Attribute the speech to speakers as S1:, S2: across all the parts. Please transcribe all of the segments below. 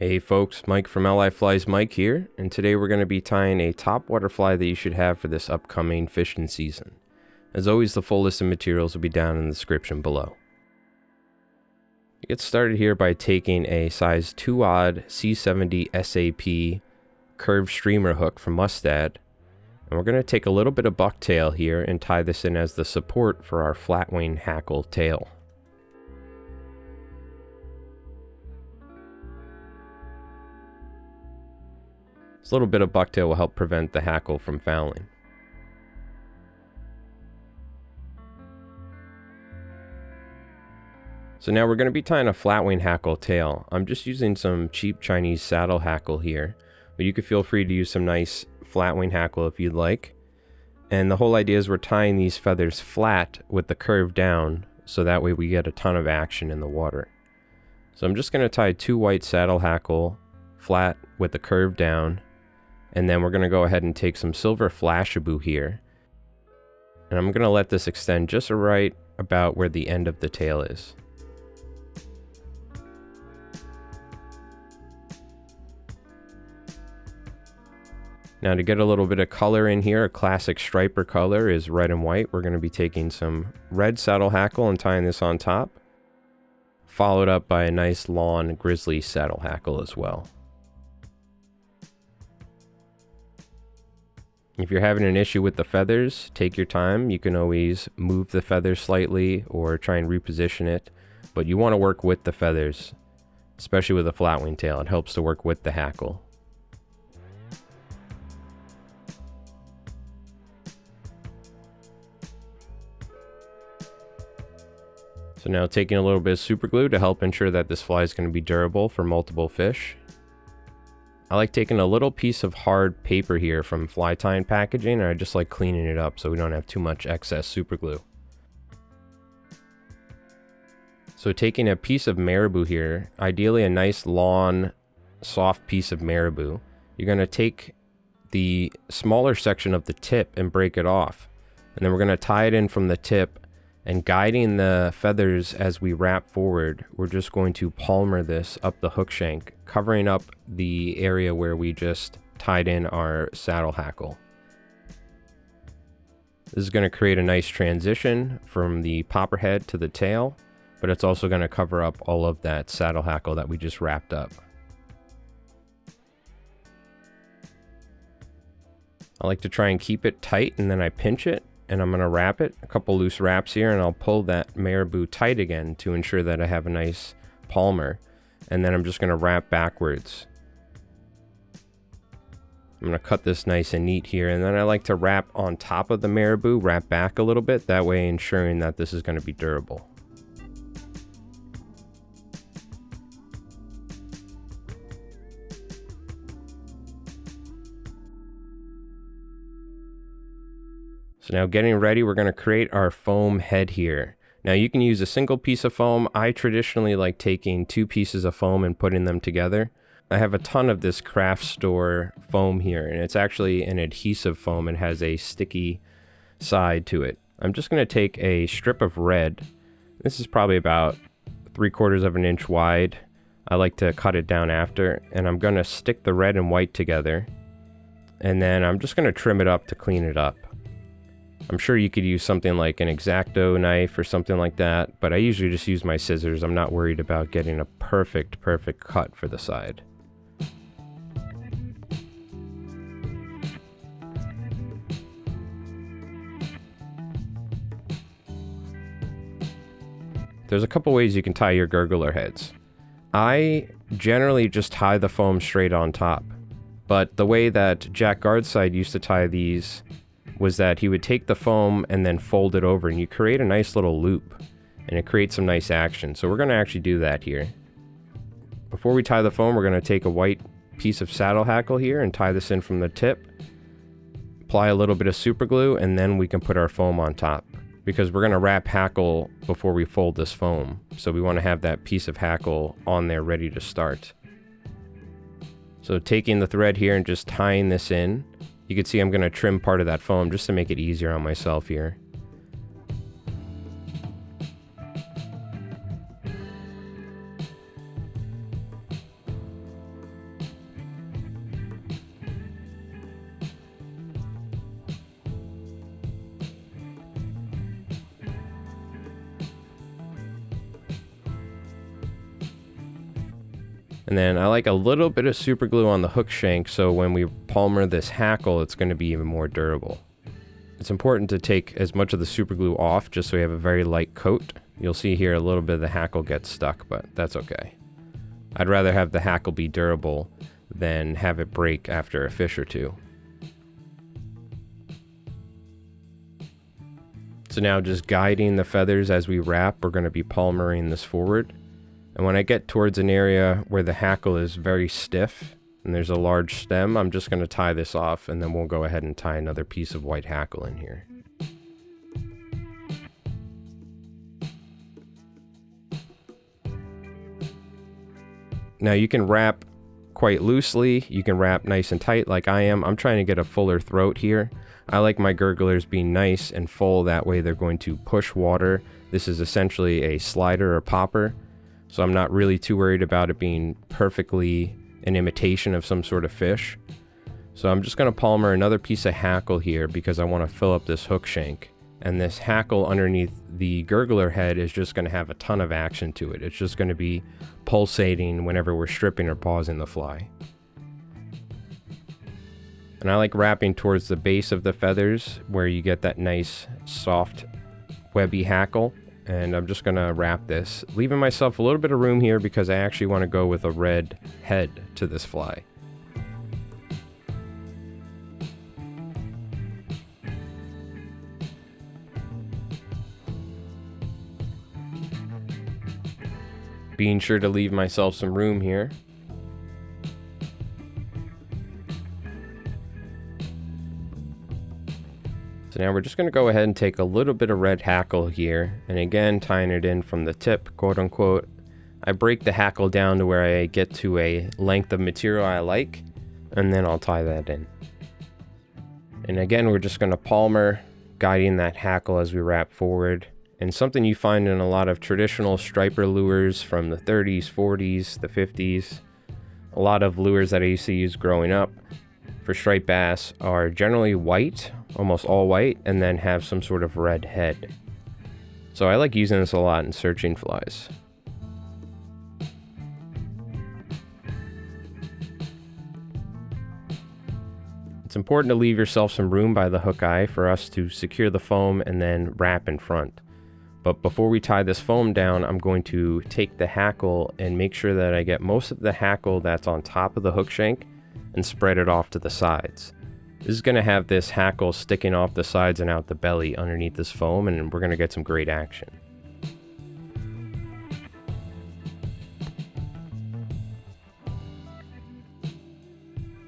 S1: Hey folks, Mike from LI Flies Mike here, and today we're going to be tying a top water fly that you should have for this upcoming fishing season. As always, the full list of materials will be down in the description below. Get started here by taking a size 2-odd C70 SAP curved streamer hook from Mustad, and we're going to take a little bit of Bucktail here and tie this in as the support for our Flatwing Hackle Tail. This little bit of Bucktail will help prevent the hackle from fouling. So now we're going to be tying a Flatwing Hackle Tail. I'm just using some cheap Chinese saddle hackle here, but you could feel free to use some nice Flatwing hackle if you'd like. And the whole idea is we're tying these feathers flat with the curve down, so that way we get a ton of action in the water. So I'm just going to tie 2 white saddle hackle flat with the curve down. And then we're going to go ahead and take some silver Flashabou here. And I'm going to let this extend just right about where the end of the tail is. Now to get a little bit of color in here, a classic striper color is red and white. We're going to be taking some red saddle hackle and tying this on top. Followed up by a nice lawn grizzly saddle hackle as well. If you're having an issue with the feathers, take your time. You can always move the feathers slightly or try and reposition it, but you want to work with the feathers, especially with a flatwing tail. It helps to work with the hackle. So now taking a little bit of super glue to help ensure that this fly is going to be durable for multiple fish. I like taking a little piece of hard paper here from fly tying packaging, and I just like cleaning it up so we don't have too much excess super glue. So taking a piece of Marabou here, ideally a nice long soft piece of Marabou, you're going to take the smaller section of the tip and break it off. And then we're going to tie it in from the tip, and guiding the feathers as we wrap forward, we're just going to palmer this up the hook shank, covering up the area where we just tied in our saddle hackle. This is going to create a nice transition from the popper head to the tail, but it's also going to cover up all of that saddle hackle that we just wrapped up. I like to try and keep it tight, and then I pinch it. And I'm going to wrap it, a couple loose wraps here, and I'll pull that Marabou tight again to ensure that I have a nice palmer. And then I'm just going to wrap backwards. I'm going to cut this nice and neat here, and then I like to wrap on top of the Marabou, wrap back a little bit, that way ensuring that this is going to be durable. So now getting ready, we're going to create our foam head here. Now you can use a single piece of foam. I traditionally like taking 2 pieces of foam and putting them together. I have a ton of this craft store foam here, and it's actually an adhesive foam and has a sticky side to it. I'm just going to take a strip of red. This is probably about 3/4 of an inch wide. I like to cut it down after, and I'm going to stick the red and white together. And then I'm just going to trim it up to clean it up. I'm sure you could use something like an X-Acto knife or something like that, but I usually just use my scissors. I'm not worried about getting a perfect cut for the side. There's a couple ways you can tie your Gurgler heads. I generally just tie the foam straight on top, but the way that Jack Gartside used to tie these was that he would take the foam and then fold it over, and you create a nice little loop, and it creates some nice action. So we're going to actually do that here. Before we tie the foam, we're going to take a white piece of saddle hackle here and tie this in from the tip, apply a little bit of super glue, and then we can put our foam on top, because we're going to wrap hackle before we fold this foam. So we want to have that piece of hackle on there ready to start. So taking the thread here and just tying this in, you can see I'm going to trim part of that foam just to make it easier on myself here. And then I like a little bit of super glue on the hook shank, so when we palmer this hackle, it's going to be even more durable. It's important to take as much of the super glue off just so we have a very light coat. You'll see here a little bit of the hackle gets stuck, but that's okay. I'd rather have the hackle be durable than have it break after a fish or two. So now just guiding the feathers as we wrap, we're going to be palmering this forward. And when I get towards an area where the hackle is very stiff and there's a large stem, I'm just going to tie this off, and then we'll go ahead and tie another piece of white hackle in here. Now you can wrap quite loosely, you can wrap nice and tight like I am. I'm trying to get a fuller throat here. I like my Gurglers being nice and full, that way they're going to push water. This is essentially a slider or popper, so I'm not really too worried about it being perfectly an imitation of some sort of fish. So I'm just going to palmer another piece of hackle here because I want to fill up this hook shank. And this hackle underneath the Gurgler head is just going to have a ton of action to it. It's just going to be pulsating whenever we're stripping or pausing the fly. And I like wrapping towards the base of the feathers where you get that nice, soft, webby hackle. And I'm just going to wrap this, leaving myself a little bit of room here because I actually want to go with a red head to this fly. Being sure to leave myself some room here. So now we're just going to go ahead and take a little bit of red hackle here, and again tying it in from the tip, quote unquote. I break the hackle down to where I get to a length of material I like, and then I'll tie that in. And again, we're just going to palmer, guiding that hackle as we wrap forward. And something you find in a lot of traditional striper lures from the 30s, 40s, the 50s, a lot of lures that I used to use growing up for striped bass are generally white, almost all white, and then have some sort of red head. So I like using this a lot in searching flies. It's important to leave yourself some room by the hook eye for us to secure the foam and then wrap in front. But before we tie this foam down, I'm going to take the hackle and make sure that I get most of the hackle that's on top of the hook shank and spread it off to the sides. This is going to have this hackle sticking off the sides and out the belly underneath this foam, and we're going to get some great action.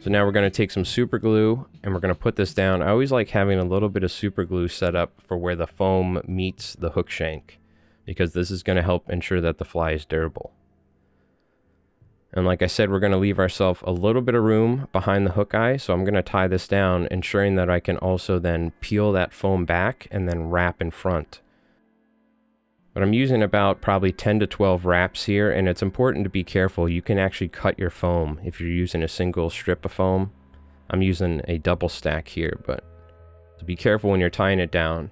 S1: So now we're going to take some super glue and we're going to put this down. I always like having a little bit of super glue set up for where the foam meets the hook shank, because this is going to help ensure that the fly is durable. And like I said, we're going to leave ourselves a little bit of room behind the hook eye, so I'm going to tie this down, ensuring that I can also then peel that foam back and then wrap in front. But I'm using about probably 10 to 12 wraps here, and it's important to be careful. You can actually cut your foam if you're using a single strip of foam. I'm using a double stack here, but so be careful when you're tying it down.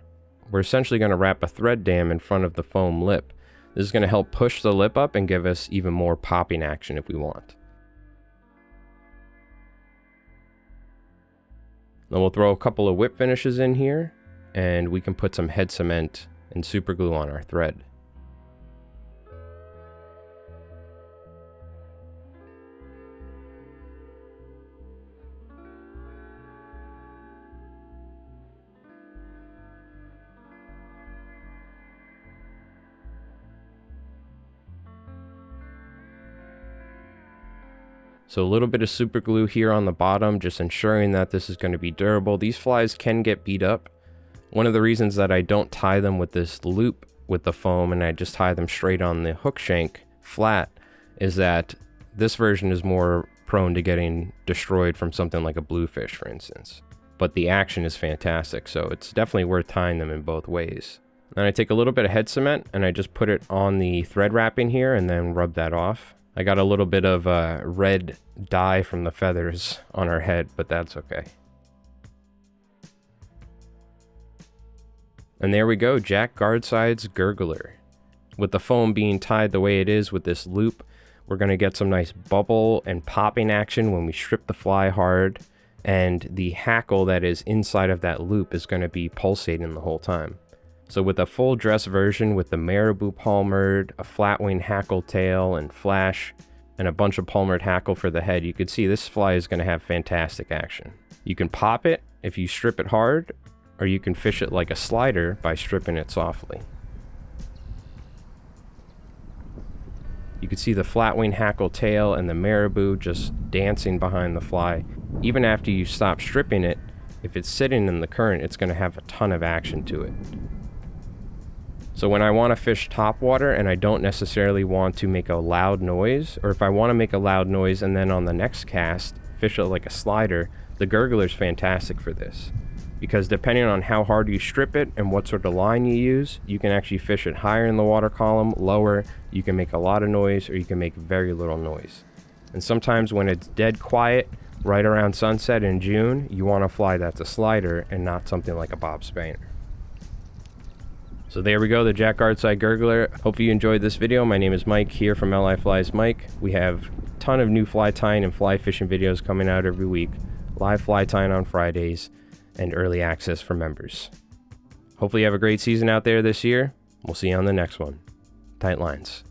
S1: We're essentially going to wrap a thread dam in front of the foam lip. This is going to help push the lip up and give us even more popping action if we want. Then we'll throw a couple of whip finishes in here, and we can put some head cement and super glue on our thread. So a little bit of super glue here on the bottom, just ensuring that this is going to be durable. These flies can get beat up. One of the reasons that I don't tie them with this loop with the foam and I just tie them straight on the hook shank flat is that this version is more prone to getting destroyed from something like a bluefish, for instance. But the action is fantastic, so it's definitely worth tying them in both ways. Then I take a little bit of head cement and I just put it on the thread wrapping here and then rub that off. I got a little bit of red dye from the feathers on her head, but that's okay. And there we go, Jack Gartside's Gurgler. With the foam being tied the way it is with this loop, We're going to get some nice bubble and popping action when we strip the fly hard, and the hackle that is inside of that loop is going to be pulsating the whole time. So with a full dress version with the Marabou Palmered, a Flatwing Hackle Tail, and Flash, and a bunch of Palmered hackle for the head, you could see this fly is going to have fantastic action. You can pop it if you strip it hard, or you can fish it like a slider by stripping it softly. You can see the Flatwing Hackle Tail and the Marabou just dancing behind the fly. Even after you stop stripping it, if it's sitting in the current, it's going to have a ton of action to it. So when I want to fish topwater and I don't necessarily want to make a loud noise, or if I want to make a loud noise and then on the next cast fish it like a slider, the Gurgler is fantastic for this. Because depending on how hard you strip it and what sort of line you use, you can actually fish it higher in the water column, lower, you can make a lot of noise, or you can make very little noise. And sometimes when it's dead quiet, right around sunset in June, you want a fly that's a slider and not something like a bob spanner. So there we go, the Jack Gartside Gurgler. Hopefully you enjoyed this video. My name is Mike, here from LI Flies Mike. We have a ton of new fly tying and fly fishing videos coming out every week. Live fly tying on Fridays, and early access for members. Hopefully you have a great season out there this year. We'll see you on the next one. Tight lines.